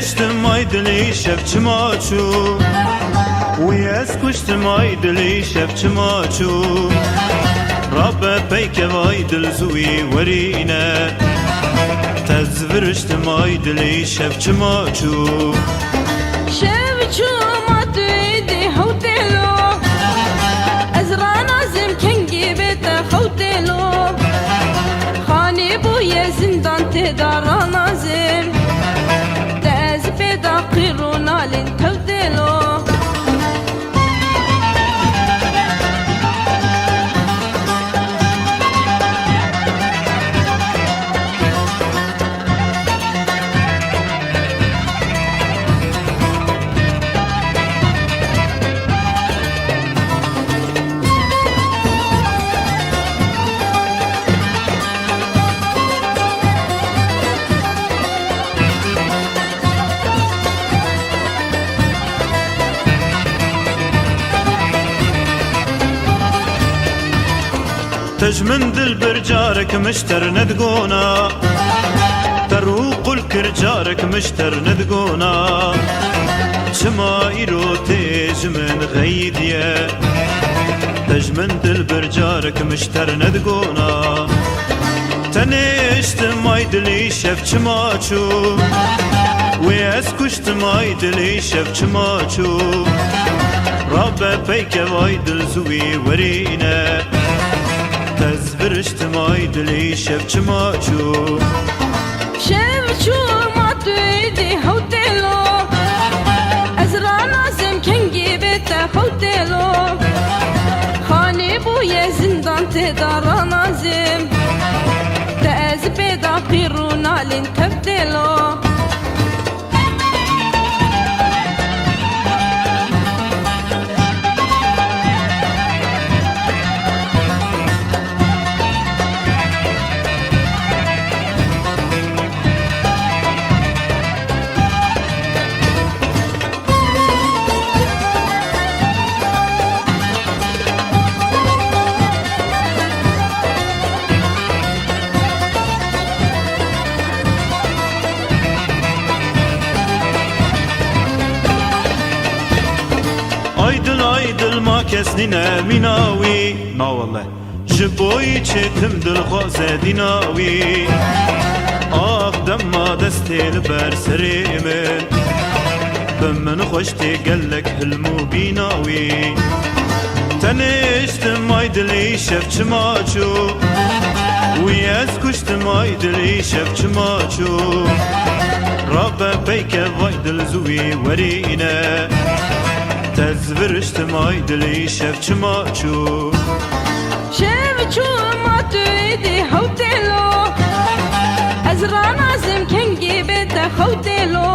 تنشتم ايدلي شفت ماچو وياس كشتم ايدلي شفت ماچو رب بيك وايدل زوي ورينا تزفرشتم ايدلي شفت ماچو شفت ما تريدي هوتيلو ازرع نازم كنجي بيت خوتيلو خاني بويا زندان تدار نازم داز بيدا قيرونا لين توتيلو تجمن دل برجارك مشتر ندقونا تروق الكرجارك مشتر ندقونا شمايرو تجمن غيديا تجمن دل برجارك مشتر ندقونا تنشت مايدلي شفت ماچو ويسكشت مايدلي شفت ماچو رب بيك وايدل زوي ورينا تزبرشت مايدلي شفت ماچو شفت ما تريدي هوتيلو ازرع نازم كنجي بيت خوتيلو خاني بويا زندان تدار نازم تاز بيدا قيرونا لين تبدلو Aydıl aydıl ma kesnine minawi Na vallahi Jiboyi çetim dil xwaze dinawi Ah demma destel ber serimin Bimmin xoşti gellek hilmu binawi Teniştim aydili şefçi maçu Uyez kuştum aydili şefçi maçu Rabbe peyke vaydil zuvi verine تزفرشتم ايدلي شفت ماچو شفت ما تريدي هوتيلو ازرع نازم كنجي بيت خوتيلو